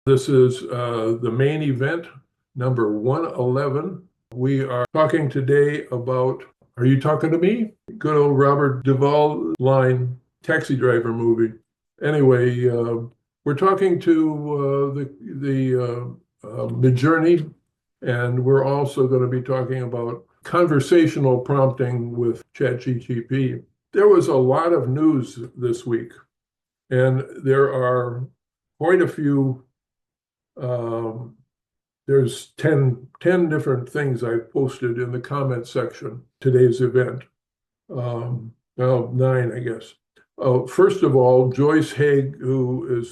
This is the main event, number 111. We are talking today about, are you talking to me? Good old Robert Duvall line, Taxi Driver movie. Anyway, we're talking to the Midjourney, and we're also going to be talking about conversational prompting with ChatGPT. There was a lot of news this week, and there are quite a few. There's 10 different things I've posted in the comment section today's event. Well, 9, I guess. First of all, Joyce Haig, who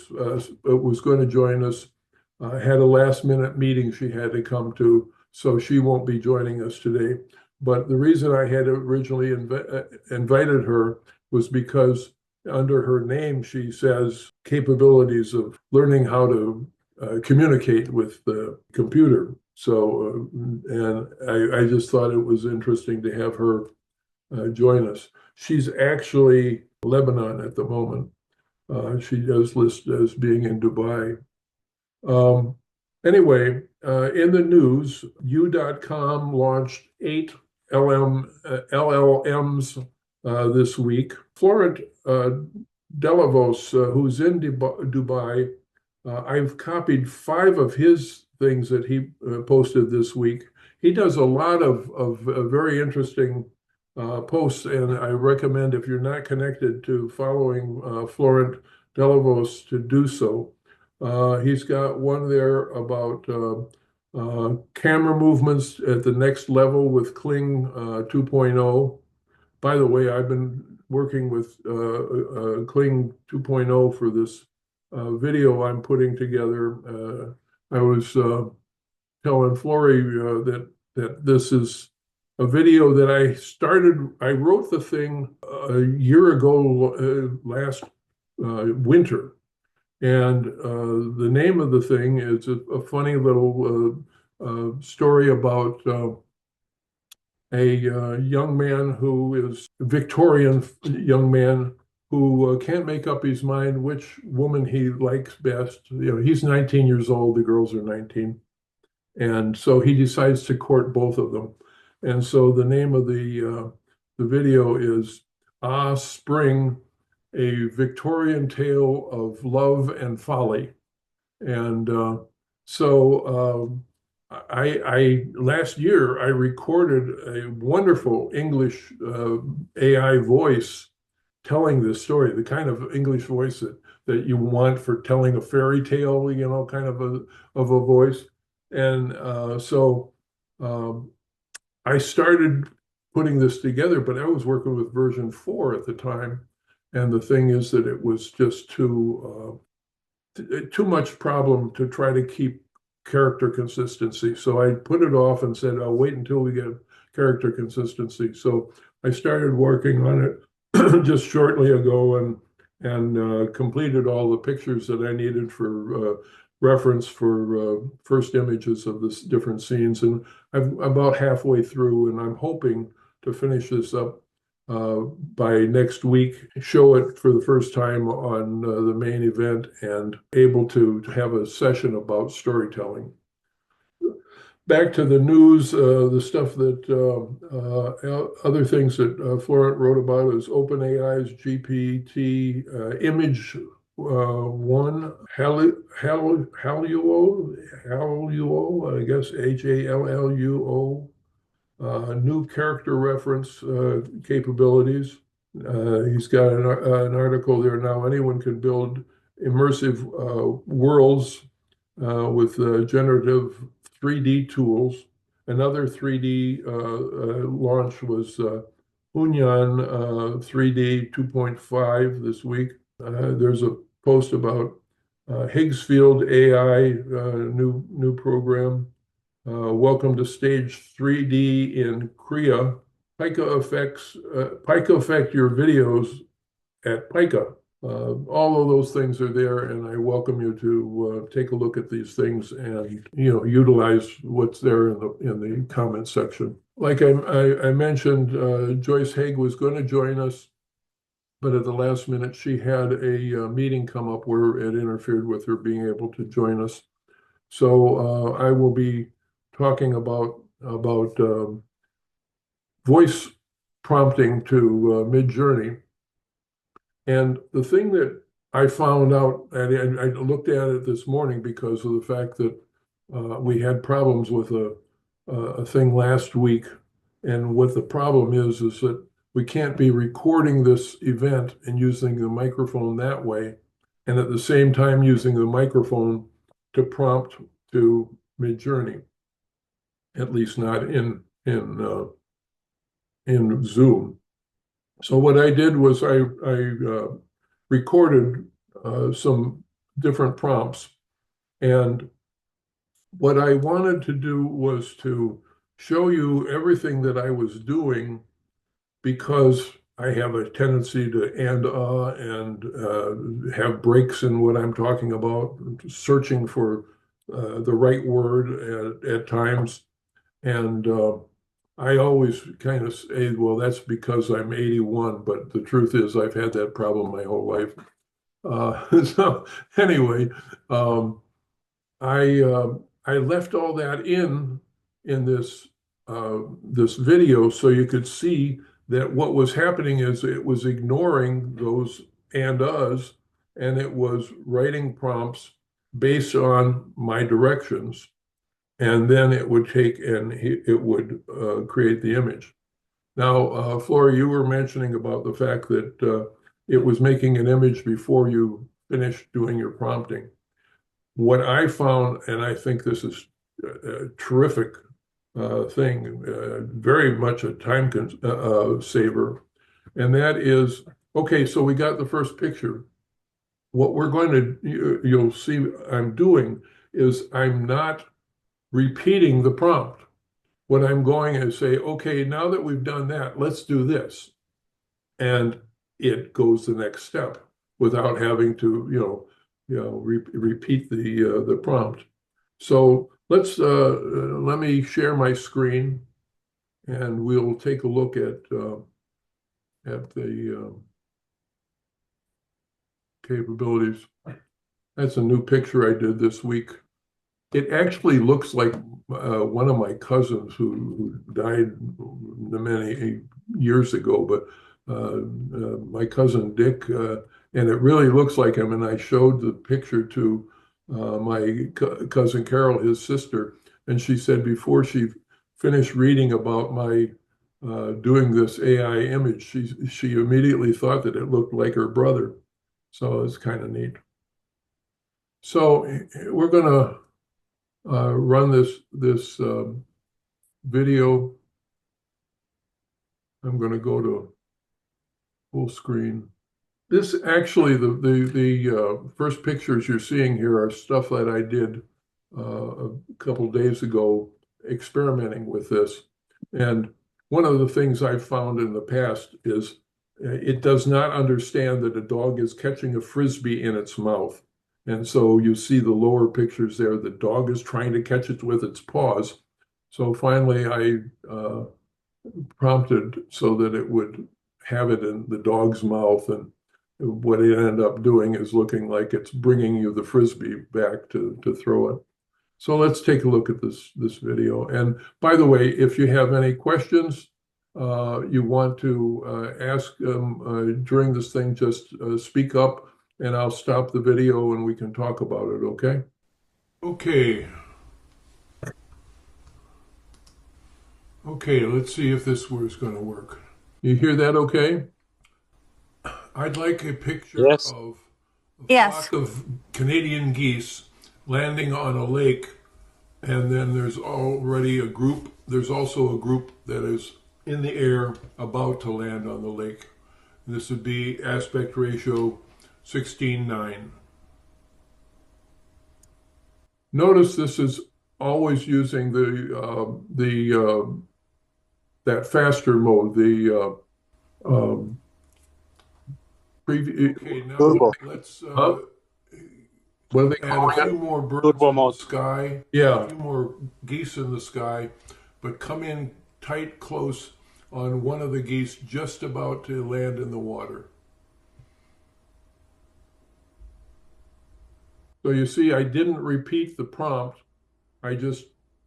was going to join us, had a last-minute meeting she had to come to, so she won't be joining us today. But the reason I had originally invited her was because under her name, she says capabilities of learning how to communicate with the computer. So, and I just thought it was interesting to have her join us. She's actually in Lebanon at the moment. She does list as being in Dubai. Anyway, in the news, U.com launched 8 LLMs this week. Florent Delavos, who's in Dubai, I've copied 5 of his things that he posted this week. He does a lot of very interesting posts, and I recommend, if you're not connected to following Florent Delavos, to do so. He's got one there about camera movements at the next level with Kling 2.0. By the way, I've been working with Kling 2.0 for this video I'm putting together. I was telling Flory that this is a video that I wrote the thing a year ago, last winter. And the name of the thing is a funny little story about a young man who is a Victorian young man who can't make up his mind which woman he likes best. He's 19 years old, the girls are 19. And so he decides to court both of them. And so the name of the video is Spring, a Victorian tale of love and folly. And I last year I recorded a wonderful English AI voice telling this story, the kind of English voice that you want for telling a fairy tale, kind of a voice. And I started putting this together, but I was working with version 4 at the time. And the thing is that it was just too much problem to try to keep character consistency. So I put it off and said, I'll wait until we get character consistency. So I started working on it just shortly ago and completed all the pictures that I needed for reference for first images of the different scenes. And I'm about halfway through, and I'm hoping to finish this up by next week, show it for the first time on the main event, and able to have a session about storytelling. Back to the news, the stuff that other things that Florent wrote about is OpenAI's GPT image one, Halluo, I guess, HALLUO. New character reference capabilities. He's got an article there now. Anyone can build immersive worlds with generative 3D tools. Another 3D launch was Hunyan 3D 2.5 this week. There's a post about Higgsfield AI, new program. Welcome to stage 3D in Korea. Pika affect your videos at Pika. All of those things are there, and I welcome you to take a look at these things and utilize what's there in the comment section. Like I mentioned, Joyce Haig was going to join us, but at the last minute, she had a meeting come up where it interfered with her being able to join us. So I will be talking about voice prompting to Midjourney. And the thing that I found out, and I looked at it this morning because of the fact that we had problems with a thing last week. And what the problem is that we can't be recording this event and using the microphone that way, and at the same time using the microphone to prompt to Midjourney, at least not in Zoom. So what I did was I recorded some different prompts, and what I wanted to do was to show you everything that I was doing because I have a tendency to and have breaks in what I'm talking about, searching for the right word at times. And I always kind of say, well, that's because I'm 81, but the truth is I've had that problem my whole life. So anyway, um, I left all that in this video so you could see that what was happening is it was ignoring those and us, and it was writing prompts based on my directions, and then it would take and it would create the image. Now, Flora, you were mentioning about the fact that it was making an image before you finished doing your prompting. What I found, and I think this is a terrific thing, very much a time saver, and that is, okay, so we got the first picture. What we're going to, you'll see I'm doing is I'm not repeating the prompt. What I'm going to say, okay, now that we've done that, let's do this. And it goes the next step without having to, repeat the prompt. So let me share my screen, and we'll take a look at the capabilities. That's a new picture I did this week. It actually looks like one of my cousins who died many years ago, but my cousin Dick, and it really looks like him. And I showed the picture to my cousin Carol, his sister, and she said before she finished reading about my doing this AI image, she immediately thought that it looked like her brother. So it's kind of neat. So we're going to run this video. I'm going to go to full screen. This actually, the first pictures you're seeing here are stuff that I did a couple days ago experimenting with this. And one of the things I've found in the past is it does not understand that a dog is catching a frisbee in its mouth. And so you see the lower pictures there, the dog is trying to catch it with its paws. So finally I prompted so that it would have it in the dog's mouth, and what it ended up doing is looking like it's bringing you the frisbee back to throw it. So let's take a look at this video. And by the way, if you have any questions you want to ask during this thing, just speak up and I'll stop the video and we can talk about it, okay? Okay. Okay, let's see if this was going to work. You hear that okay? I'd like a picture Yes. of a Yes. flock of Canadian geese landing on a lake, and then there's already a group, there's also a group that is in the air about to land on the lake. This would be aspect ratio 16:9. Notice this is always using that faster mode, the preview. Okay, now Turbo. let's Huh? what are they Add calling a few more birds Turbo in the mode. sky, Yeah. a few more geese in the sky, but come in tight close on one of the geese just about to land in the water. So you see, I didn't repeat the prompt. I just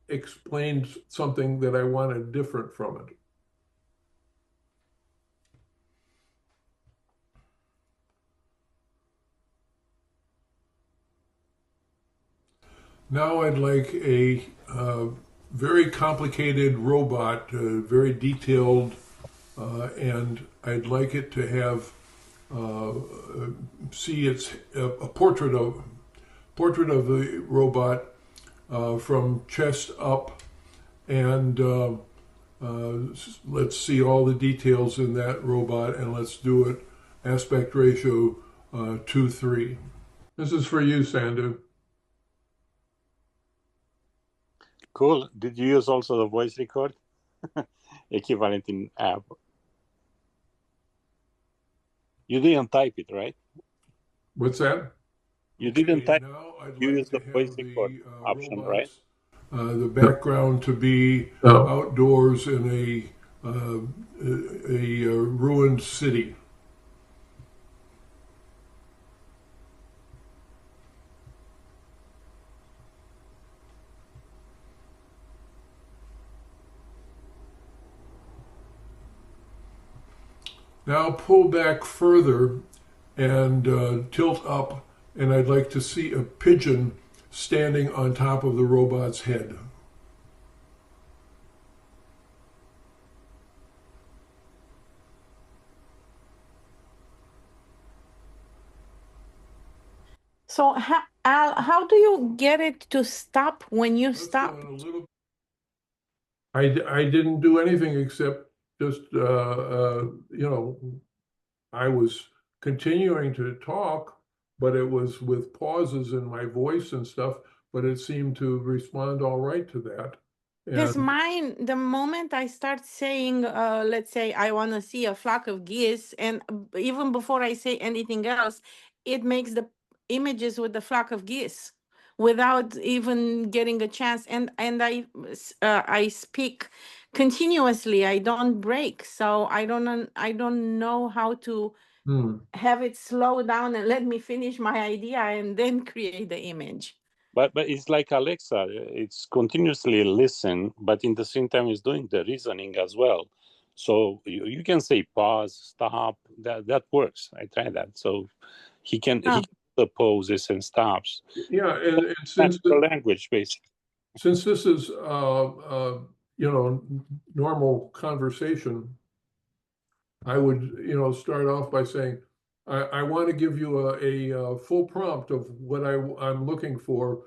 explained something that I wanted different from it. Now I'd like a very complicated robot, very detailed, and I'd like it to have uh, see its a portrait of the robot from chest up, and let's see all the details in that robot, and let's do it aspect ratio 2:3. This is for you, Sandu. Cool. Did you use also the voice record equivalent in app? You didn't type it, right? What's that? You didn't type. Now I'd You like use to the voice have record the option, right? robots, the background to be outdoors in a ruined city. Now pull back further and tilt up, and I'd like to see a pigeon standing on top of the robot's head. So how do you get it to stop when you Let's stop? go in a little. I didn't do anything except just I was continuing to talk, but it was with pauses in my voice and stuff, but it seemed to respond all right to that. Because And mine, the moment I start saying, let's say I want to see a flock of geese, and even before I say anything else, it makes the images with the flock of geese without even getting a chance. And I speak continuously. I don't break, so I don't know how to have it slow down and let me finish my idea and then create the image. But it's like Alexa. It's continuously listen, but in the same time, it's doing the reasoning as well. So you can say pause, stop. That works. I tried that. So he can do the pauses and stops. yeah, and Natural language, basically. since this is normal conversation, I would start off by saying, I want to give you a full prompt of what I'm looking for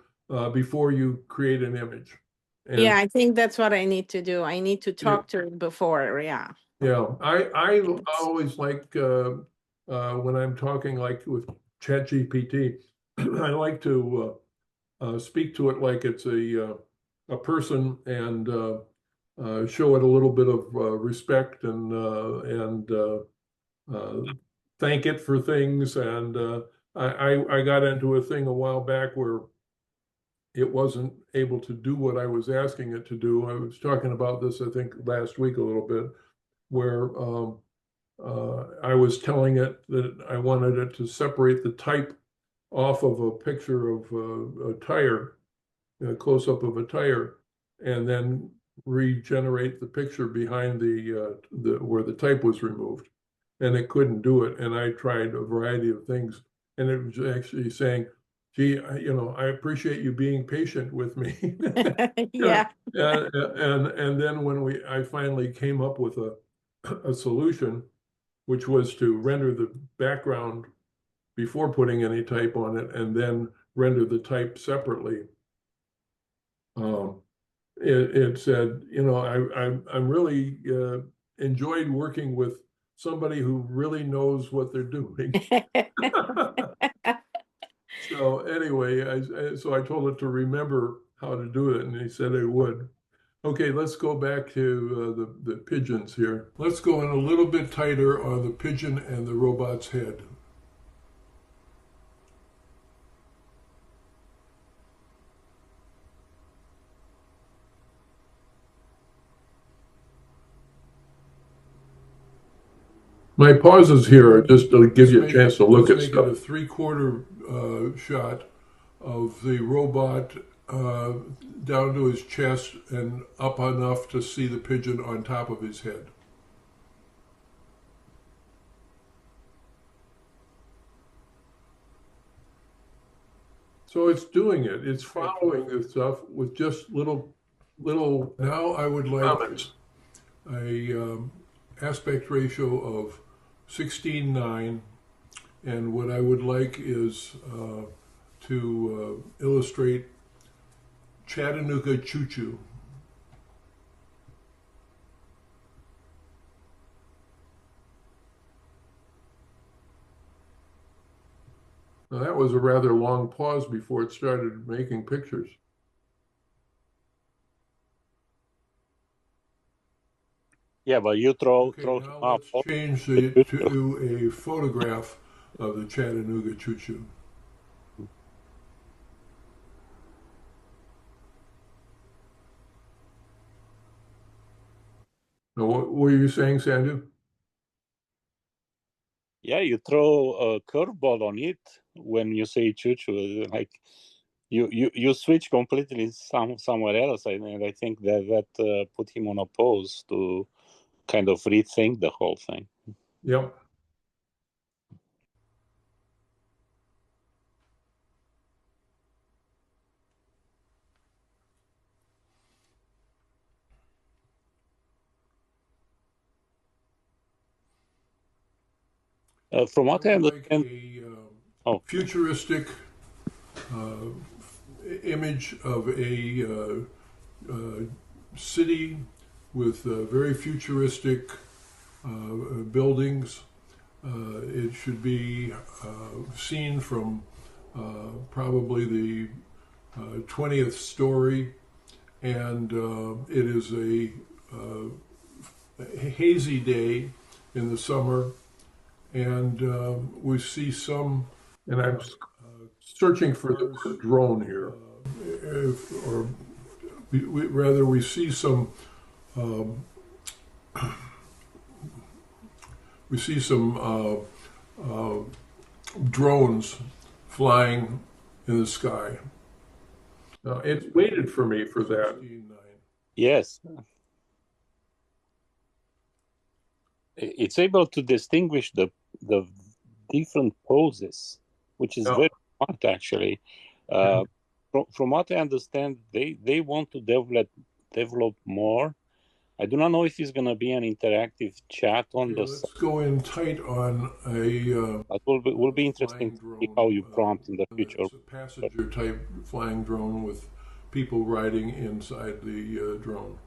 before you create an image. And Yeah, I think that's what I need to do. I need to yeah, talk to it before. Yeah. yeah, I always like when I'm talking like with ChatGPT, I like to speak to it like it's a person and show it a little bit of respect and thank it for things. And I got into a thing a while back where it wasn't able to do what I was asking it to do. I was talking about this, I think, last week a little bit, where I was telling it that I wanted it to separate the type off of a picture of a tire, a close up of a tire, and then regenerate the picture behind the where the type was removed. And it couldn't do it. And I tried a variety of things, and it was actually saying, "Gee, I appreciate you being patient with me." Yeah, Yeah. and then when I finally came up with a solution, which was to render the background before putting any type on it, and then render the type separately. Um, it said, I'm really enjoyed working with somebody who really knows what they're doing. So anyway, so I told it to remember how to do it, and he said it would. Okay, let's go back to the pigeons here. Let's go in a little bit tighter on the pigeon and the robot's head. My pauses here are just to give you a chance to look at stuff. Let's make it a 3/4 shot of the robot down to his chest and up enough to see the pigeon on top of his head. So it's doing it. It's following this stuff with just little. Now I would like a aspect ratio of 16:9, and what I would like is to illustrate Chattanooga Choo Choo. Now that was a rather long pause before it started making pictures. Yeah, but you throw Okay, throw now up let's change it to a photograph of the Chattanooga Choo Choo. Now, what were you saying, Sandu? Yeah, you throw a curveball on it when you say choo choo. Like you switch completely somewhere else, and I think that put him on a pause to kind of rethink the whole thing. Yep. From what I would like understand, a futuristic image of a city with very futuristic buildings. It should be seen from probably the 20th story, and it is a hazy day in the summer, and we see some, and I'm searching for the word drone here, or rather we see some um, drones flying in the sky. It's waited for me for that. yes, it's able to distinguish the different poses, which is very smart actually. From what I understand, they want to develop more. I do not know if it's going to be an interactive chat on the Let's go in tight on a that will be interesting to see how you prompt in the future. It's a passenger type flying drone with people riding inside the drone.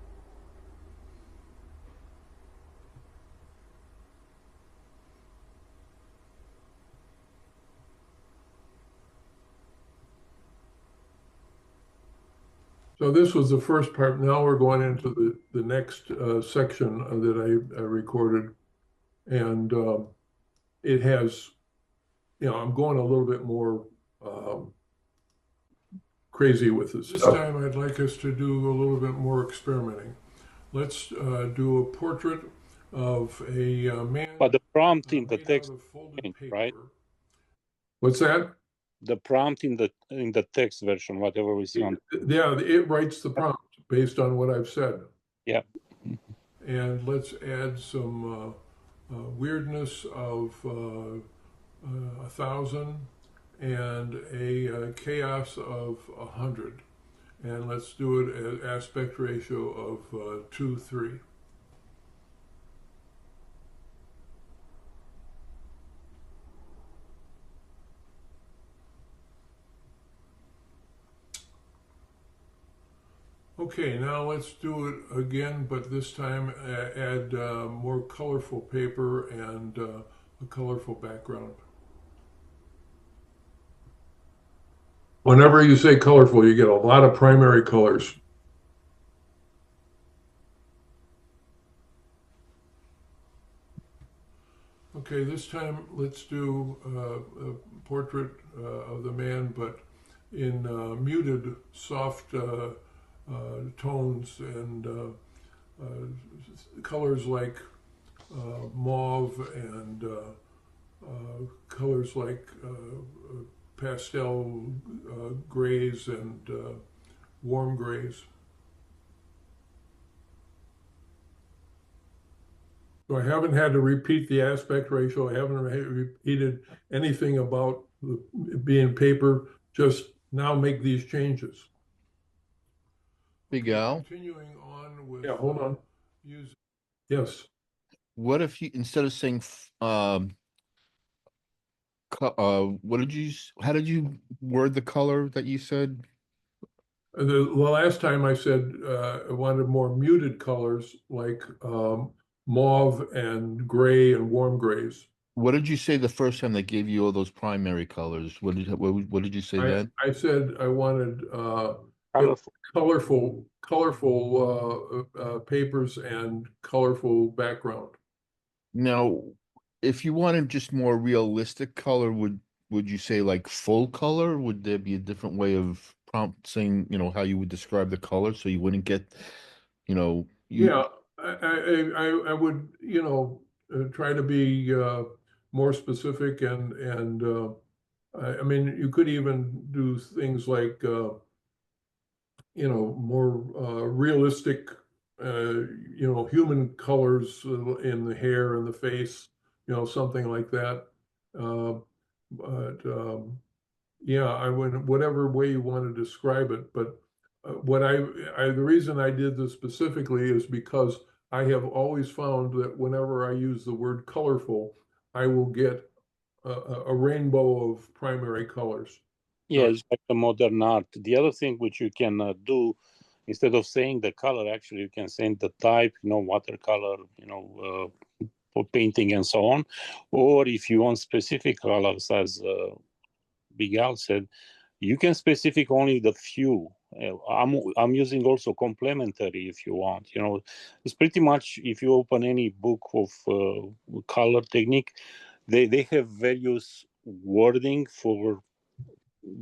So this was the first part. Now we're going into the next section that I recorded, and it has, I'm going a little bit more crazy with this. This time I'd like us to do a little bit more experimenting. Let's do a portrait of a man. But the prompt in the text, right? What's that? The prompt in the text version, whatever we see on. Yeah, it writes the prompt based on what I've said. Yeah. And let's add some weirdness of 1,000 and a chaos of 100. And let's do it at aspect ratio of 2:3. Okay, now let's do it again, but this time add more colorful paper and a colorful background. Whenever you say colorful, you get a lot of primary colors. Okay, this time let's do a portrait of the man, but in muted, soft tones and colors like mauve and colors like pastel grays and warm grays. So I haven't had to repeat the aspect ratio. I haven't repeated anything about being paper. Just now make these changes. Big Okay, Al, continuing on with hold on. Yes. what if you instead of saying what did how did you word the color that you said? The last time I said I wanted more muted colors like mauve and gray and warm grays. What did you say the first time they gave you all those primary colors? What did you say then? I said I wanted Colorful. colorful papers and colorful background. Now, if you wanted just more realistic color, would you say like full color? Would there be a different way of prompt saying, how you would describe the color so you wouldn't get, you Yeah, I would, try to be more specific and I mean, you could even do things like more realistic, human colors in the hair and the face, something like that. Uh, but yeah, I would whatever way you want to describe it. But the reason I did this specifically is because I have always found that whenever I use the word colorful, I will get a rainbow of primary colors. Yeah, it's like the modern art. The other thing which you can do, instead of saying the color, actually you can say the type, watercolor, for painting and so on. Or if you want specific colors, as Big Al said, you can specific only the few. I'm using also complementary if you want. It's pretty much if you open any book of color technique, they have various wording for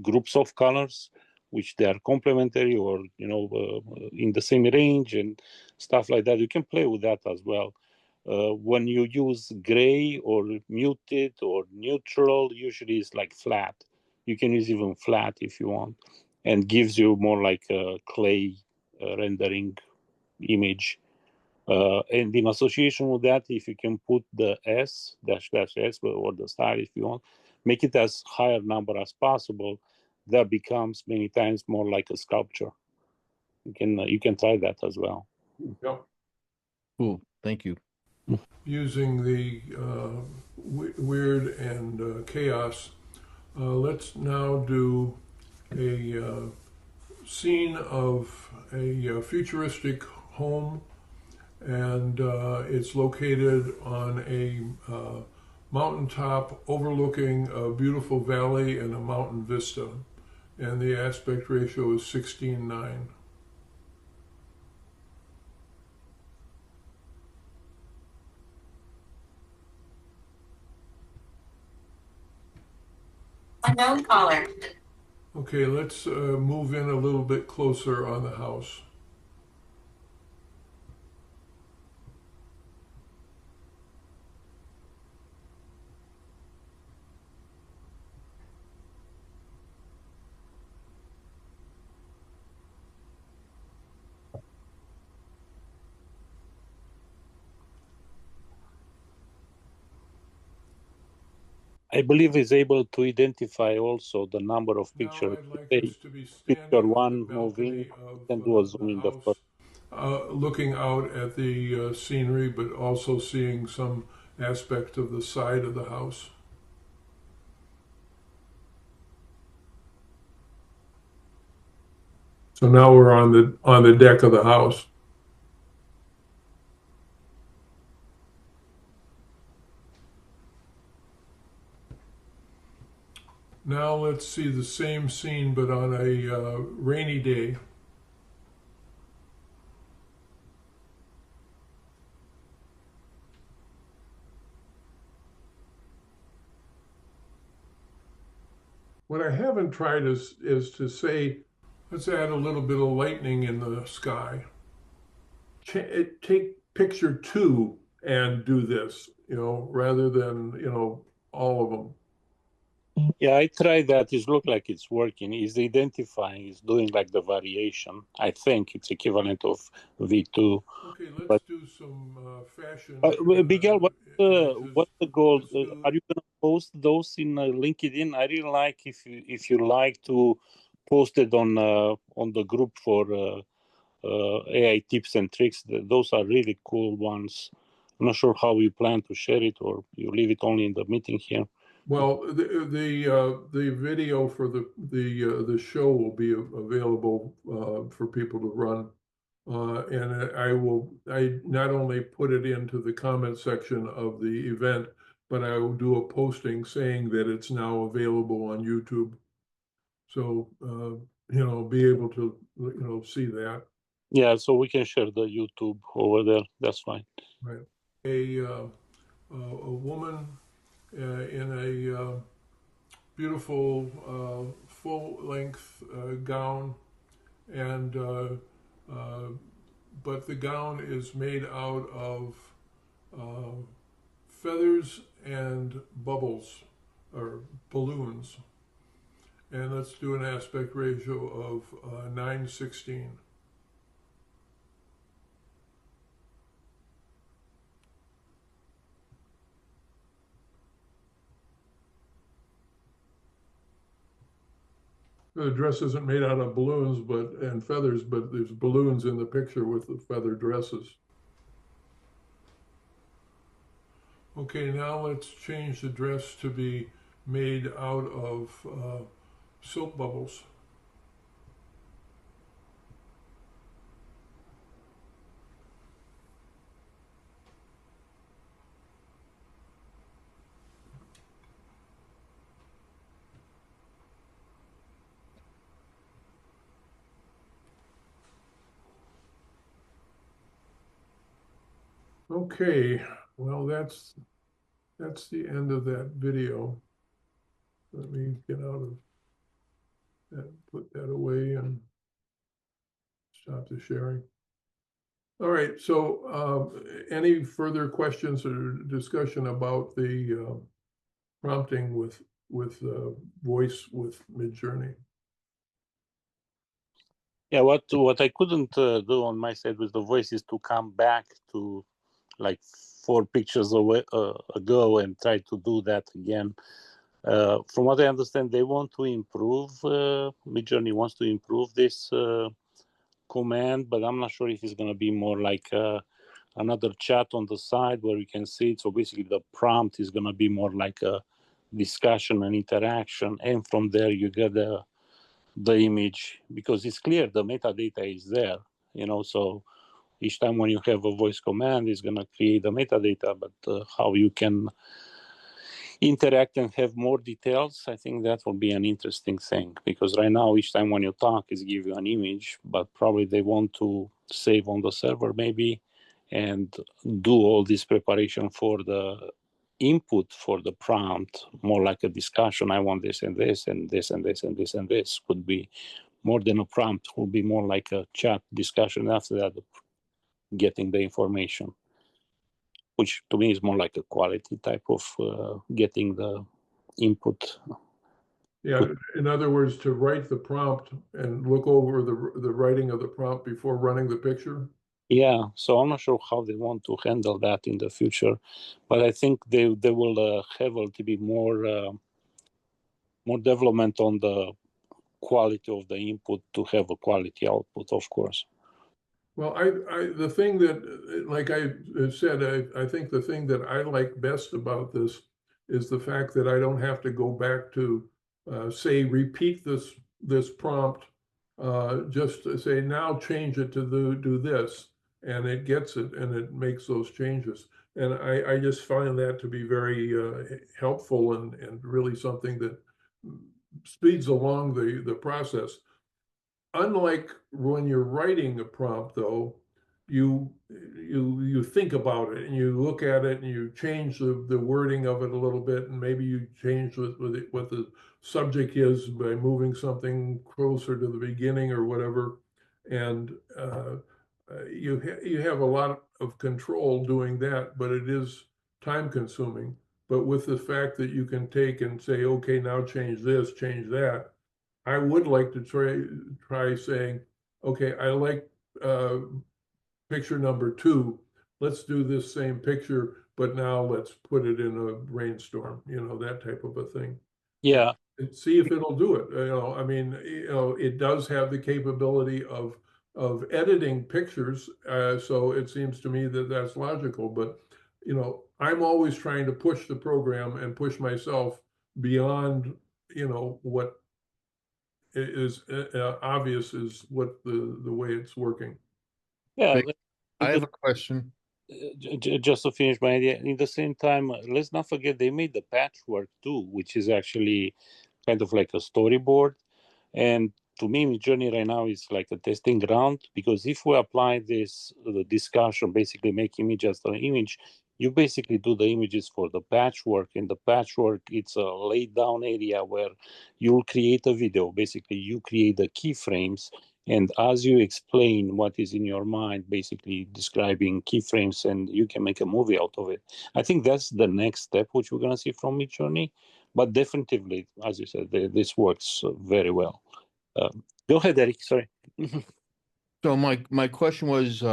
groups of colors which they are complementary or in the same range and stuff like that. You can play with that as well. When you use gray or muted or neutral, usually it's like flat. You can use even flat if you want, and gives you more like a clay rendering image. And in association with that, if you can put the S dash dash S or the star if you want, make it as higher number as possible. That becomes many times more like a sculpture. You can try that as well. Yep. Cool. Thank you. Using the weird and chaos, let's now do a scene of a futuristic home, and it's located on a mountaintop overlooking a beautiful valley and a mountain vista, and the aspect ratio is 16:9. Unknown caller. Okay, let's move in a little bit closer on the house. I believe it's able to identify also the number of pictures. Now I'd like Say us to be picture standing on the one moving, balcony you of can do a zoom the in the first. house, looking out at the scenery, but also seeing some aspect of the side of the house. So now we're on the deck of the house. Now let's see the same scene, but on a rainy day. What I haven't tried is to say, let's add a little bit of lightning in the sky. Take picture two and do this, rather than, all of them. Yeah, I tried that. It looks like it's working. It's identifying, it's doing like the variation. I think it's equivalent of V2. Okay, let's But do some fashion Miguel, images. what's the goal? Let's do, Are you going to post those in LinkedIn? I really like if you like to post it on the group for AI tips and tricks. Those are really cool ones. I'm not sure how you plan to share it, or you leave it only in the meeting here. well, the video for the show will be available for people to run. And I not only put it into the comment section of the event, but I will do a posting saying that it's now available on YouTube. So, be able to, see that. Yeah, so we can share the YouTube over there. That's fine. Right. A woman in a beautiful full-length gown, and but the gown is made out of feathers and bubbles or balloons. And let's do an aspect ratio of 9:16. The dress isn't made out of balloons and feathers, but there's balloons in the picture with the feather dresses. Okay, now let's change the dress to be made out of soap bubbles. Okay, well, that's the end of that video. Let me get out of that, put that away and stop the sharing. All right, so any further questions or discussion about the prompting with voice with Midjourney? Yeah, what I couldn't do on my side with the voice is to come back to like 4 pictures ago and try to do that again. From what I understand, they want to improve, Midjourney wants to improve this command, but I'm not sure if it's going to be more like another chat on the side where you can see it. So basically the prompt is going to be more like a discussion and interaction. And from there you get the image, because it's clear the metadata is there, so each time when you have a voice command, it's going to create the metadata, but how you can interact and have more details, I think that will be an interesting thing, because right now each time when you talk it's give you an image, but probably they want to save on the server maybe and do all this preparation for the input for the prompt, more like a discussion. I want this and this and this and this and this and this. Could be more than a prompt, will be more like a chat discussion after that, getting the information, which to me is more like a quality type of getting the input. Yeah, in other words, to write the prompt and look over the writing of the prompt before running the picture. Yeah, so I'm not sure how they want to handle that in the future, but I think they will have a little bit more development on the quality of the input to have a quality output, of course. Well, the thing that, like I said, I think the thing that I like best about this is the fact that I don't have to go back to say repeat this prompt, just to say now change it to do this, and it gets it and it makes those changes. And I just find that to be very helpful and really something that speeds along the process. Unlike when you're writing a prompt, though, you think about it and you look at it and you change the wording of it a little bit, and maybe you change what the subject is by moving something closer to the beginning or whatever, and you have a lot of control doing that, but it is time consuming. but with the fact that you can take and say, okay, now change this, change that, I would like to try saying, okay, I like picture number 2. Let's do this same picture, but now let's put it in a rainstorm, that type of a thing. Yeah. And see if it'll do it. I mean, it does have the capability of editing pictures, so it seems to me that that's logical. But I'm always trying to push the program and push myself beyond what is obvious is what the way it's working. Yeah. I have a question. Just to finish my idea, in the same time, let's not forget they made the patchwork too, which is actually kind of like a storyboard. And to me, Midjourney right now is like a testing ground, because if we apply this the discussion, basically make image as an image, you basically do the images for the patchwork. And the patchwork, it's a laid down area where you'll create a video. Basically, you create the keyframes, and as you explain what is in your mind, basically describing keyframes, and you can make a movie out of it. I think that's the next step, which we're going to see from Midjourney. But definitively, as you said, this works very well. Go ahead, Eric. Sorry. So my question was,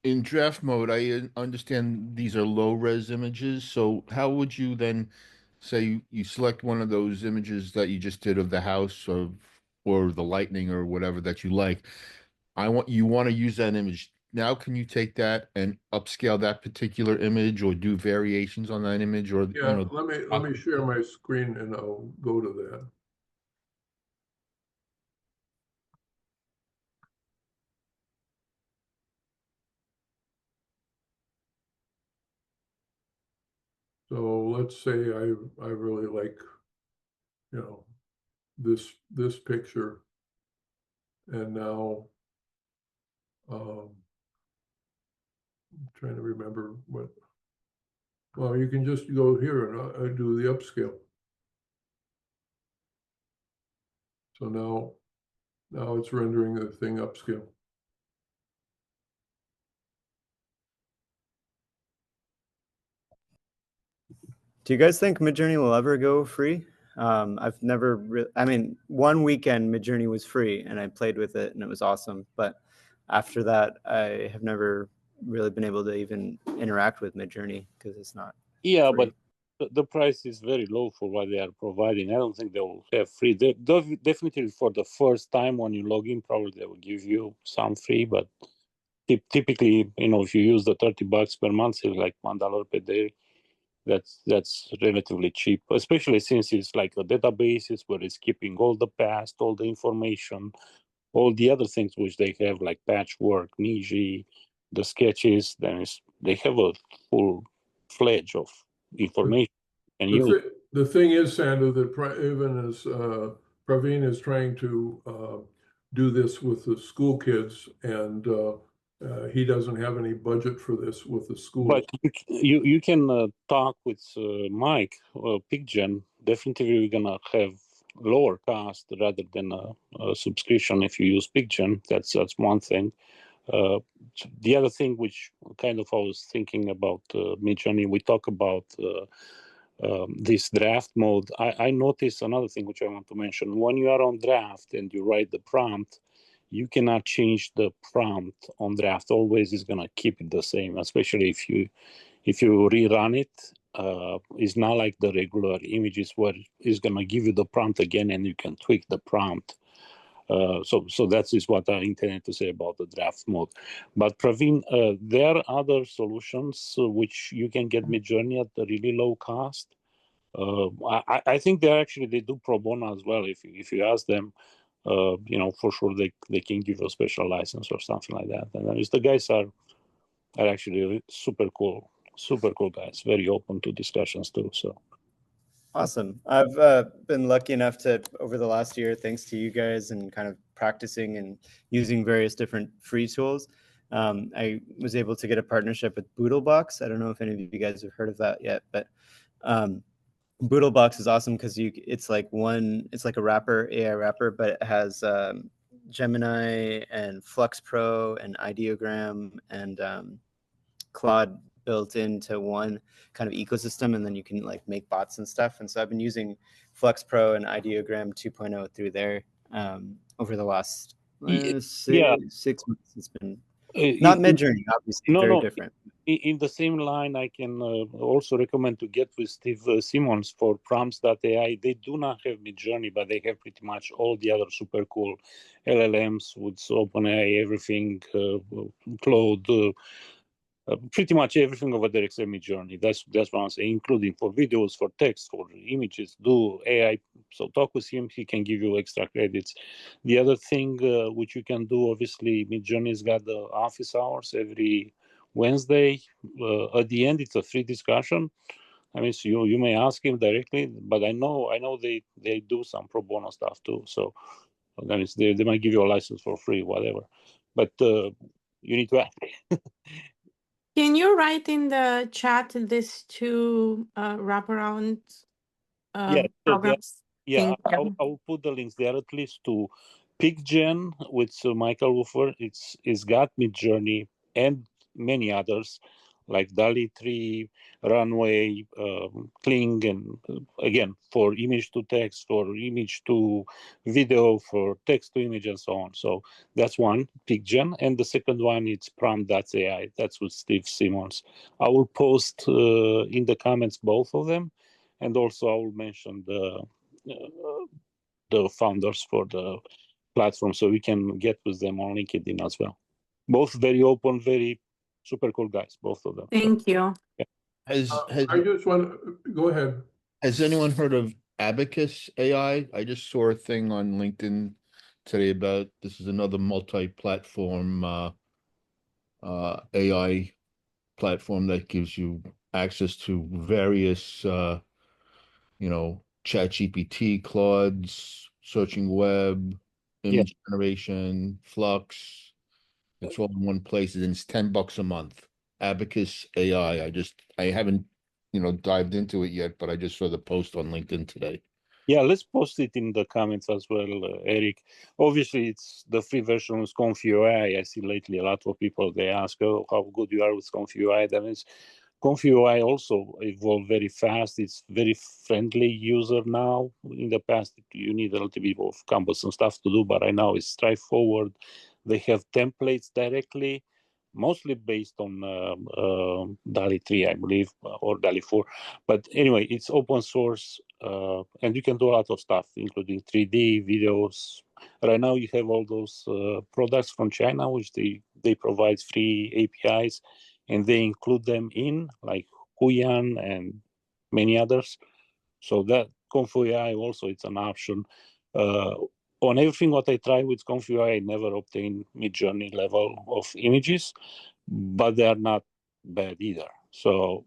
in draft mode, I understand these are low res images. So how would you then say you select one of those images that you just did of the house or the lightning or whatever that you like? You want to use that image. Now, can you take that and upscale that particular image or do variations on that image or Yeah, let me share my screen and I'll go to that. So let's say I really like, this picture, and now I'm trying to remember what. Well, you can just go here and do the upscale. So now it's rendering the thing upscale. Do you guys think Midjourney will ever go free? I've never I mean, one weekend Midjourney was free and I played with it and it was awesome. But after that, I have never really been able to even interact with Midjourney because it's not Yeah, free. but the price is very low for what they are providing. I don't think they will have free. Definitely for the first time when you log in, probably they will give you some free. But typically, if you use the $30 per month, it's like $1 per day. That's relatively cheap, especially since it's like a database where it's keeping all the past, all the information, all the other things which they have, like patchwork, Niji, the sketches. Then they have a full fledged of information. And The thing is, Sandra, that even as Praveen is trying to do this with the school kids, and he doesn't have any budget for this with the school. But you can talk with Mike PicGen. Definitely, we're gonna have lower cost rather than a subscription if you use PicGen. That's one thing. The other thing, which kind of I was thinking about Midjourney, we talk about this draft mode. I noticed another thing which I want to mention. When you are on draft and you write the prompt, you cannot change the prompt on draft. Always is gonna keep it the same, especially if you rerun it. It's not like the regular images where it's gonna give you the prompt again and you can tweak the prompt. So that is what I intended to say about the draft mode. But Praveen, there are other solutions which you can get Midjourney at a really low cost. I think they do pro bono as well. If you ask them, for sure they can give you a special license or something like that. And the guys are actually super cool guys, very open to discussions too. So. Awesome. I've been lucky enough to, over the last year, thanks to you guys and kind of practicing and using various different free tools, I was able to get a partnership with Boodlebox. I don't know if any of you guys have heard of that yet, but Boodlebox is awesome because it's like a wrapper, AI wrapper, but it has Gemini and Flux Pro and Ideogram and Claude built into one kind of ecosystem, and then you can like make bots and stuff. And so I've been using Flux Pro and Ideogram 2.0 through there over the last Yeah. 6 months. It's been Uh, not in- Midjourney, obviously, No, very no. different. In the same line, I can also recommend to get with Steve Simmons for prompts.ai. They do not have Midjourney, but they have pretty much all the other super cool LLMs with OpenAI, everything, Claude, pretty much everything over there except Midjourney. That's what I'm saying, including for videos, for text, for images. Do AI. So talk with him. He can give you extra credits. The other thing which you can do, obviously, Midjourney's got the office hours every Wednesday. At the end, it's a free discussion. I mean, so you may ask him directly, but I know they do some pro bono stuff too. So that means they might give you a license for free, whatever. But you need to ask. Can you write in the chat this two wraparound Yeah, so programs? Yeah, Thank you. I'll put the links there at least to PicGen with Michael Woofer. It's got Midjourney and many others like DALI 3, Runway, Kling, and again for image to text, for image to video, for text to image, and so on. So that's one, PicGen, and the second one is prompt.ai. That's with Steve Simmons. I will post in the comments both of them, and also I will mention the founders for the platform so we can get with them on LinkedIn as well. Both very open, very super cool guys, both of them. Thank you. Has I just want to go ahead. has anyone heard of Abacus AI? I just saw a thing on LinkedIn today about this is another multi-platform AI platform that gives you access to various ChatGPT, Claude's, searching web, image generation, Flux. It's all in one place, and it's $10 a month. Abacus AI. I haven't, dived into it yet, but I just saw the post on LinkedIn today. Yeah, let's post it in the comments as well, Eric. Obviously, it's the free version with ComfyUI. I see lately a lot of people, they ask, oh, how good you are with ComfyUI. That means ComfyUI also evolved very fast. It's very friendly user now. In the past, you need a little bit of cumbersome stuff to do, but right now it's straightforward. They have templates directly, mostly based on DALI 3, I believe, or DALI 4. But anyway, it's open source, and you can do a lot of stuff, including 3D videos. Right now, you have all those products from China, which they provide free APIs, and they include them in, like Huyan and many others. So that ComfyUI also, it's an option. On everything what I try with ComfyUI, I never obtain Midjourney level of images, but they are not bad either. So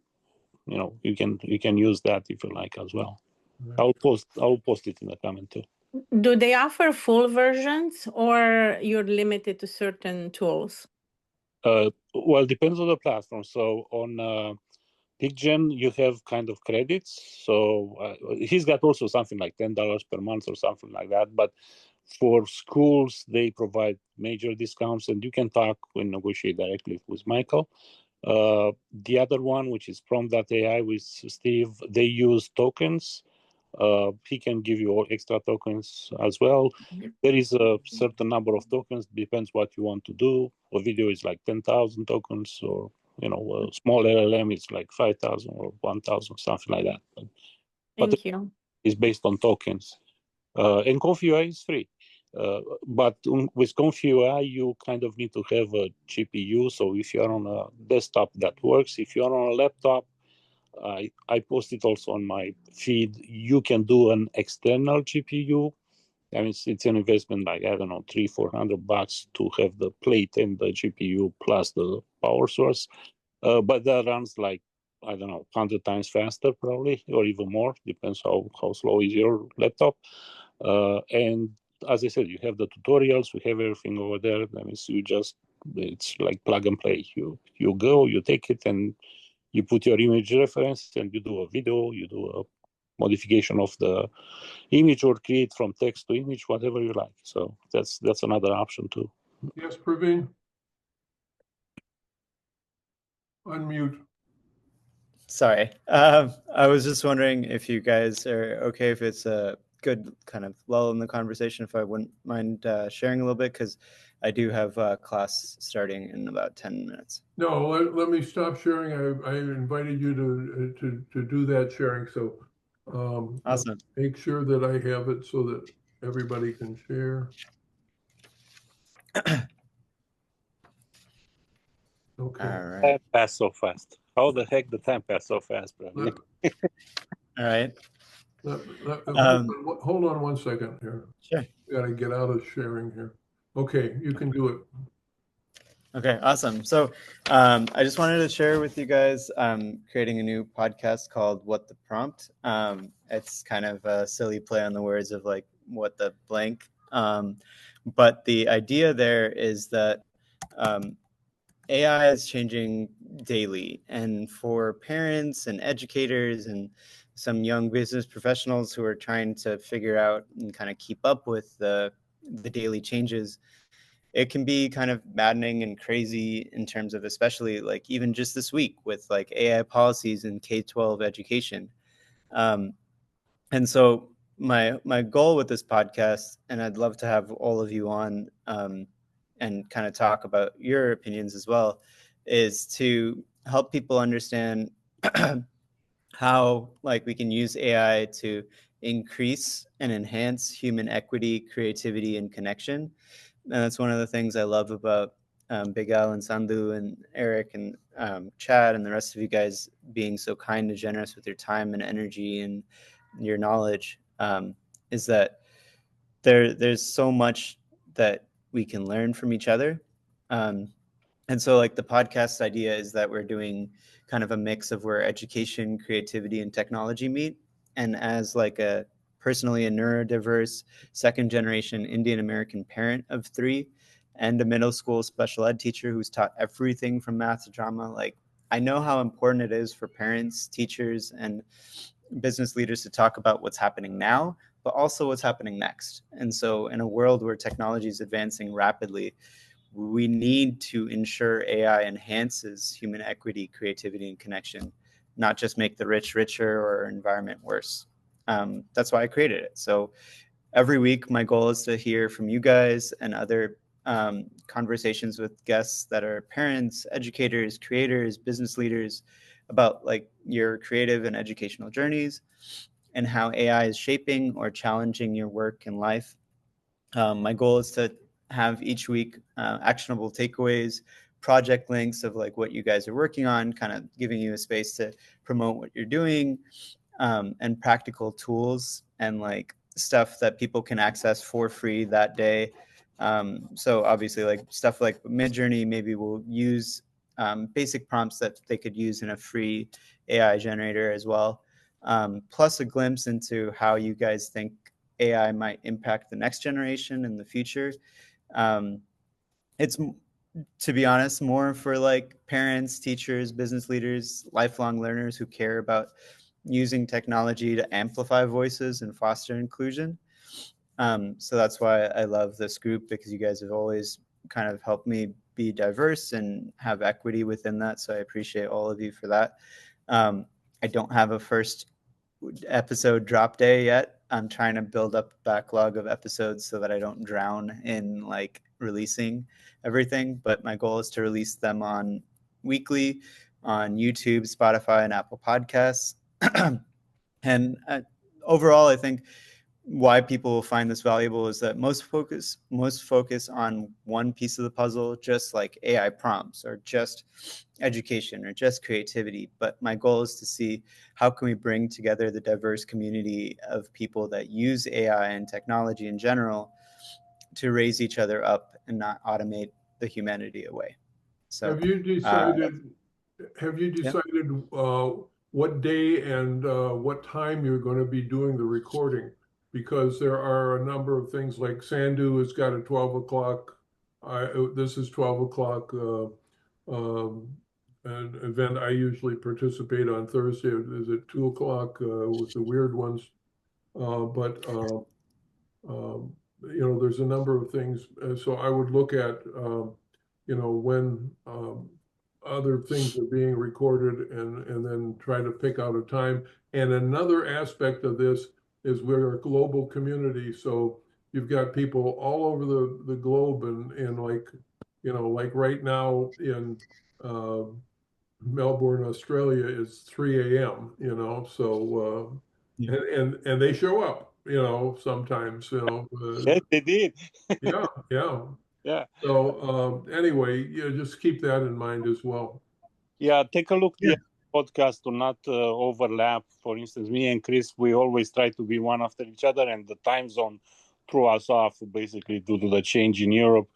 you can use that if you like as well. I'll post it in the comment too. Do they offer full versions or you're limited to certain tools? Well, depends on the platform. So on PicGen, you have kind of credits. So he's got also something like $10 per month or something like that. But for schools, they provide major discounts, and you can talk and negotiate directly with Michael. The other one, which is prompt.ai with Steve, they use tokens. He can give you extra tokens as well. There is a certain number of tokens, depends what you want to do. A video is like 10,000 tokens, or a small LLM is like 5,000 or 1,000, something like that. Thank you. It's based on tokens. And ComfyUI is free. But with ComfyUI, you kind of need to have a GPU. So if you're on a desktop, that works. If you're on a laptop, I post it also on my feed. You can do an external GPU. I mean, it's an investment like, I don't know, $300-400 to have the plate and the GPU plus the power source. But that runs like, I don't know, 100 times faster probably, or even more. Depends how slow is your laptop. And as I said, you have the tutorials, we have everything over there. That means it's like plug and play. You go, you take it, and you put your image reference, and you do a video, you do a modification of the image, or create from text to image, whatever you like. So that's another option too. Yes, Praveen? Unmute. Sorry. I was just wondering if you guys are okay if it's a good kind of lull in the conversation, if I wouldn't mind sharing a little bit, because I do have class starting in about 10 minutes. No, let me stop sharing. I invited you to do that sharing. So Awesome. make sure that I have it so that everybody can share. Okay. All right. Time passed so fast. How the heck the time passed so fast, bro? Let, All right. hold on 1 second here. Sure. Got to get out of sharing here. Okay, you can do it. Okay, awesome. So I just wanted to share with you guys creating a new podcast called What the Prompt. It's kind of a silly play on the words of like what the blank. But the idea there is that AI is changing daily. And for parents and educators and some young business professionals who are trying to figure out and kind of keep up with the daily changes, it can be kind of maddening and crazy in terms of, especially like even just this week with like AI policies in K-12 education. Um, and so my goal with this podcast, and I'd love to have all of you on and kind of talk about your opinions as well, is to help people understand how like we can use AI to increase and enhance human equity, creativity, and connection. And that's one of the things I love about Big Al and Sandhu and Eric and Chad and the rest of you guys being so kind and generous with your time and energy and your knowledge, is that there's so much that we can learn from each other. And so like the podcast idea is that we're doing kind of a mix of where education, creativity, and technology meet. And as like personally a neurodiverse second generation Indian American parent of 3 and a middle school special ed teacher who's taught everything from math to drama, like I know how important it is for parents, teachers, and business leaders to talk about what's happening now, but also what's happening next. And so in a world where technology is advancing rapidly, we need to ensure AI enhances human equity, creativity, and connection, not just make the rich richer or environment worse. That's why I created it. So every week, my goal is to hear from you guys and other conversations with guests that are parents, educators, creators, business leaders about like your creative and educational journeys and how AI is shaping or challenging your work and life. My goal is to have each week actionable takeaways, project links of like what you guys are working on, kind of giving you a space to promote what you're doing, and practical tools and like stuff that people can access for free that day. So obviously like stuff like Midjourney, maybe we'll use basic prompts that they could use in a free AI generator as well. Plus a glimpse into how you guys think AI might impact the next generation in the future. It's, to be honest, more for like parents, teachers, business leaders, lifelong learners who care about using technology to amplify voices and foster inclusion. So that's why I love this group, because you guys have always kind of helped me be diverse and have equity within that. So I appreciate all of you for that. I don't have a first episode drop day yet. I'm trying to build up a backlog of episodes so that I don't drown in like releasing everything. But my goal is to release them on weekly on YouTube, Spotify, and Apple Podcasts. And overall, I think why people will find this valuable is that most focus on one piece of the puzzle, just like AI prompts or just education or just creativity. But my goal is to see how can we bring together the diverse community of people that use AI and technology in general to raise each other up and not automate the humanity away. So have you decided what day and what time you're going to be doing the recording? Because there are a number of things, like Sandhu has got a 12 o'clock. This is 12 o'clock an event I usually participate on Thursday. Is it 2 o'clock with the weird ones? But there's a number of things. So I would look at, when other things are being recorded and then try to pick out a time. And another aspect of this is we're a global community. So you've got people all over the globe and like, like right now in Melbourne, Australia, it's 3 a.m., so and they show up, sometimes, Yes, they did. yeah, yeah. Yeah. So anyway, just keep that in mind as well. Yeah, take a look Yeah. the podcast to not overlap. For instance, me and Chris, we always try to be one after each other, and the time zone threw us off basically due to the change in Europe.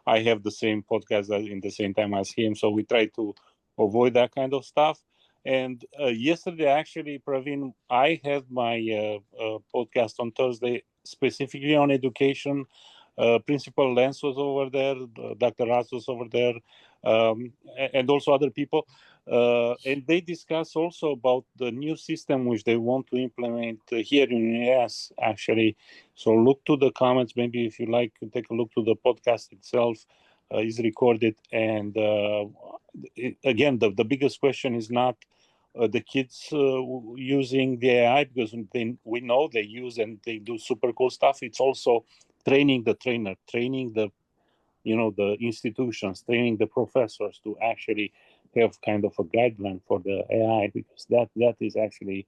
I have the same podcast in the same time as him, so we try to avoid that kind of stuff. And yesterday, actually, Praveen, I had my podcast on Thursday specifically on education. Principal Lance was over there, Dr. Ras was over there, and also other people. And they discuss also about the new system which they want to implement here in the US, actually. So look to the comments. Maybe if you like, take a look to the podcast itself. Is recorded. And again, the biggest question is not the kids using the AI, because we know they use and they do super cool stuff. It's also training the trainer, training the the institutions, training the professors to actually have kind of a guideline for the AI, because that is actually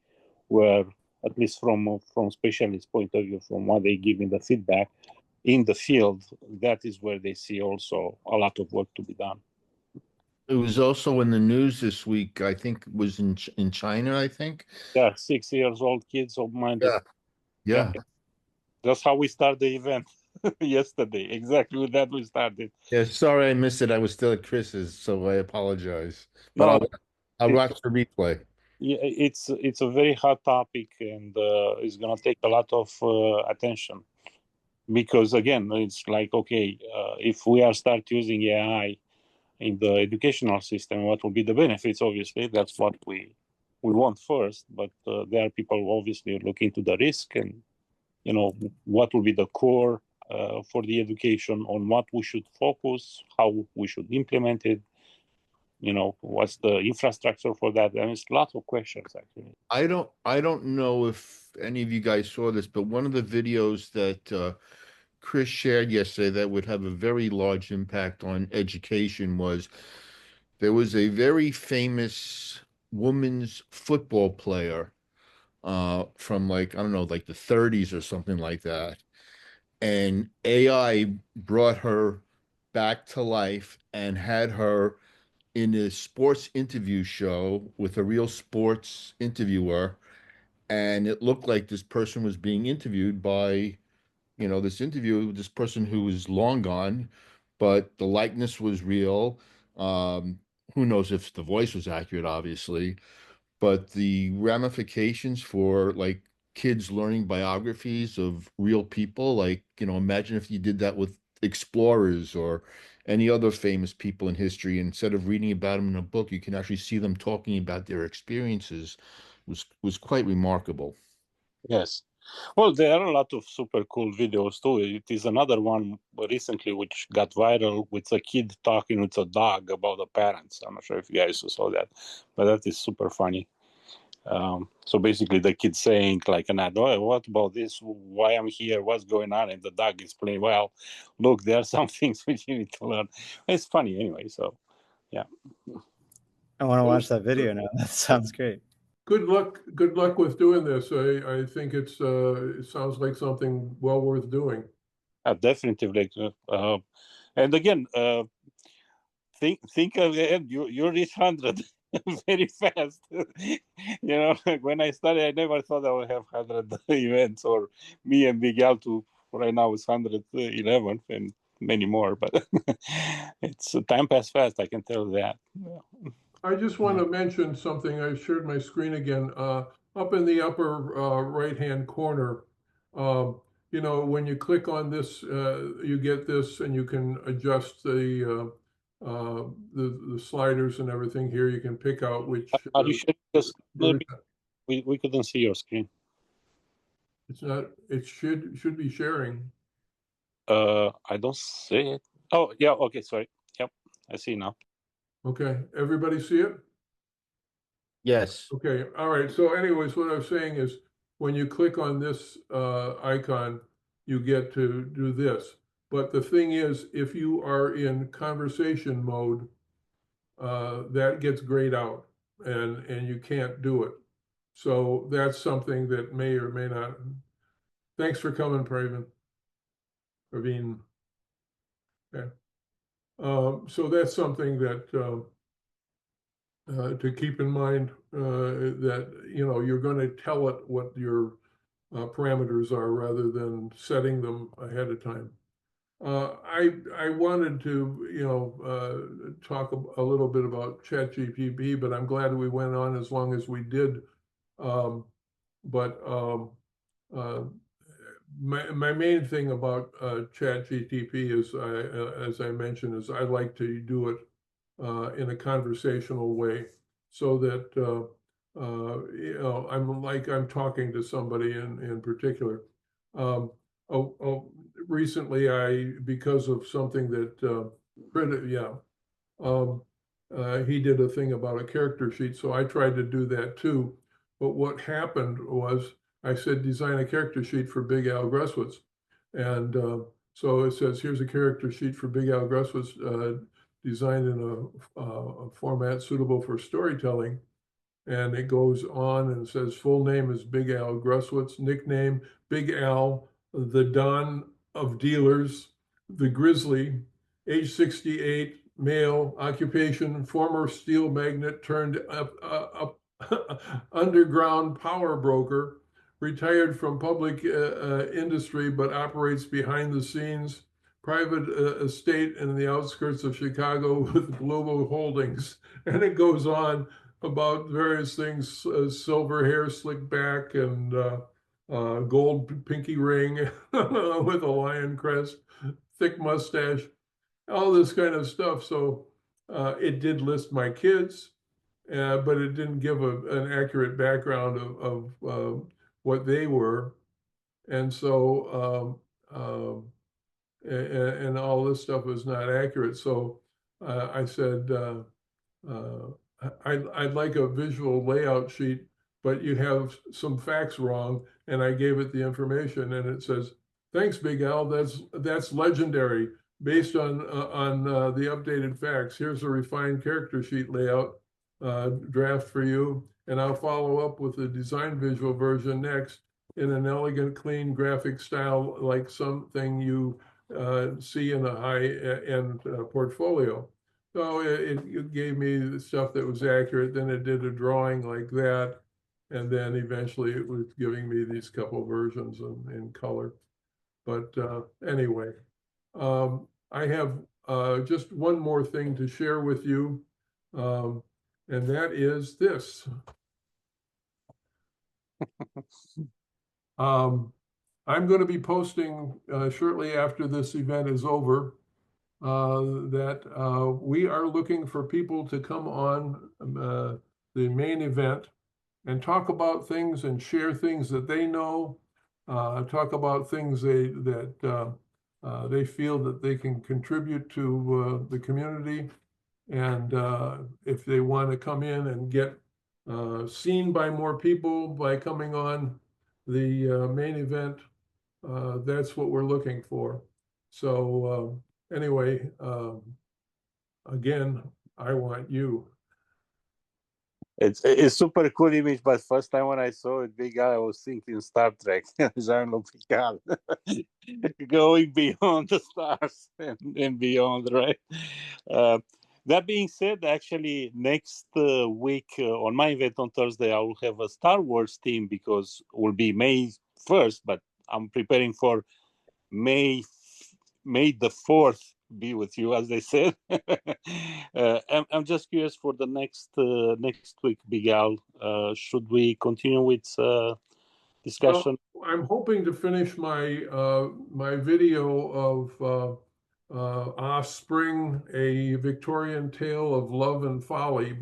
where, at least from specialist point of view, from what they give in the feedback in the field, that is where they see also a lot of work to be done. It was also in the news this week. I think it was in China, I think. Yeah, 6 years old kids of mine. Yeah. That's how we start the event yesterday. Exactly with that we started. Yeah, sorry I missed it. I was still at Chris's, so I apologize. But No, I'll watch the replay. yeah, it's a very hot topic, and it's gonna take a lot of attention, because again, it's like, okay, if we are start using AI in the educational system, what will be the benefits? Obviously, that's what we want first. But there are people obviously looking to the risk, and what will be the core for the education, on what we should focus, how we should implement it. What's the infrastructure for that? And it's lots of questions, actually. I don't know if any of you guys saw this, but one of the videos that Chris shared yesterday that would have a very large impact on education was there was a very famous women's football player from, like, I don't know, like the 30s or something like that. And AI brought her back to life and had her in a sports interview show with a real sports interviewer. And it looked like this person was being interviewed by, this person who was long gone, but the likeness was real. Who knows if the voice was accurate, obviously, but the ramifications for, like, kids learning biographies of real people, like, imagine if you did that with explorers or any other famous people in history. Instead of reading about them in a book, you can actually see them talking about their experiences. Was quite remarkable. Yes. Well, there are a lot of super cool videos too. It is another one recently which got viral with a kid talking with a dog about the parents. I'm not sure if you guys saw that, but that is super funny. So basically, the kid saying like an adult, "Oh, what about this? Why I'm here? What's going on?" And the dog is playing. Well, look, there are some things which you need to learn. It's funny anyway. So, yeah. I want to watch that video now. That sounds great. Good luck with doing this. I think it sounds like something well worth doing. Definitely. And again, think again. You reach 100 very fast. When I started, I never thought I would have 100 events, or me and Miguel to right now is 111 and many more. But it's time passed fast. I can tell that. Yeah. I just want to mention something. I shared my screen again. Up in the upper right-hand corner, when you click on this, you get this, and you can adjust the sliders and everything here. You can pick out which. Are you sharing the screen? version. We couldn't see your screen. It's not. It should be sharing. I don't see it. Oh, yeah. Okay, sorry. Yep, I see now. Okay, everybody see it? Yes. Okay, all right. So anyways, what I was saying is when you click on this icon, you get to do this. But the thing is, if you are in conversation mode, that gets grayed out and you can't do it. So that's something that may or may not. Thanks for coming, Praveen. Okay. So that's something that to keep in mind that you're going to tell it what your parameters are rather than setting them ahead of time. I wanted to talk a little bit about ChatGPT, but I'm glad we went on as long as we did. But uh, my main thing about ChatGPT is, as I mentioned, is I like to do it in a conversational way, so that I'm talking to somebody in particular. Recently, because of something that he did a thing about a character sheet, so I tried to do that too. But what happened was I said, design a character sheet for Big Al Gresswitz. And so it says, here's a character sheet for Big Al Gresswitz designed in a format suitable for storytelling. And it goes on and says, full name is Big Al Gresswitz, nickname Big Al, the Don of Dealers, the Grizzly, age 68, male, occupation, former steel magnate turned up underground power broker, retired from public industry but operates behind the scenes, private estate in the outskirts of Chicago with global holdings. And it goes on about various things, silver hair slicked back and gold pinky ring with a lion crest, thick mustache, all this kind of stuff. So it did list my kids, but it didn't give an accurate background of what they were. And so, and all this stuff was not accurate. So I said, I'd like a visual layout sheet, but you have some facts wrong. And I gave it the information, and it says, "Thanks, Big Al. That's legendary. Based on the updated facts, here's a refined character sheet layout draft for you, and I'll follow up with the design visual version next in an elegant, clean graphic style, like something you see in a high-end portfolio." So it gave me the stuff that was accurate. Then it did a drawing like that. And then eventually it was giving me these couple versions in color. But anyway, I have just one more thing to share with you. And that is this. I'm going to be posting shortly after this event is over that we are looking for people to come on the main event and talk about things and share things that they know, talk about things that they feel that they can contribute to the community. And if they want to come in and get seen by more people by coming on the main event, that's what we're looking for. So anyway, again, I want you. It's super cool image, but first time when I saw it, Big Al, I was thinking Star Trek, Jean-Luc Picard, going beyond the stars and beyond, right? That being said, actually, next week on my event on Thursday, I will have a Star Wars theme because it will be May 1st, but I'm preparing for May the 4th be with you, as they said. I'm just curious for the next week, Big Al. Should we continue with discussion? Well, I'm hoping to finish my my video of Offspring, a Victorian tale of love and folly,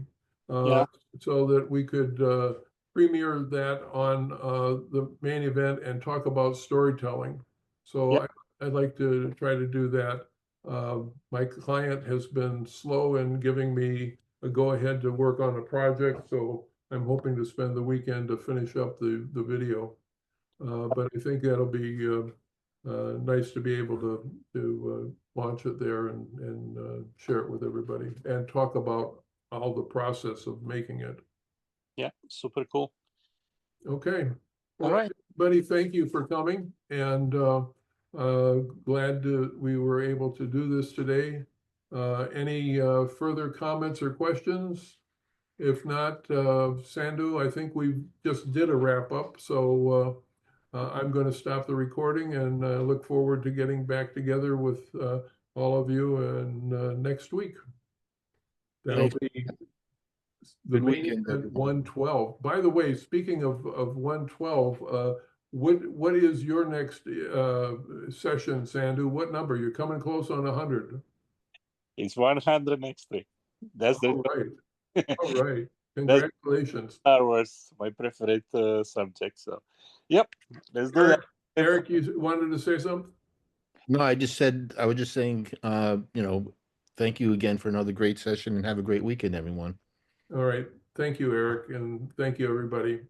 so that we could premiere that on the main event and talk about storytelling. So I'd like to try to do that. My client has been slow in giving me a go-ahead to work on a project, so I'm hoping to spend the weekend to finish up the video. But I think that'll be nice to be able to launch it there and share it with everybody and talk about all the process of making it. Yeah, super cool. Okay. All right. Everybody, thank you for coming, and glad we were able to do this today. Any further comments or questions? If not, Sandu, I think we just did a wrap up, so I'm going to stop the recording and look forward to getting back together with all of you and next week. That'll Thanks. be the Good meeting weekend, at everyone. 1:12. By the way, speaking of 1:12, what is your next session, Sandu? What number? You're coming close on 100. It's 100 next week. That's All right. All right. That's Congratulations. Star Wars, my preferred subject. So, yep, let's do that. Eric, you wanted to say something? No, I was just saying, thank you again for another great session and have a great weekend, everyone. All right. Thank you, Eric, and thank you, everybody.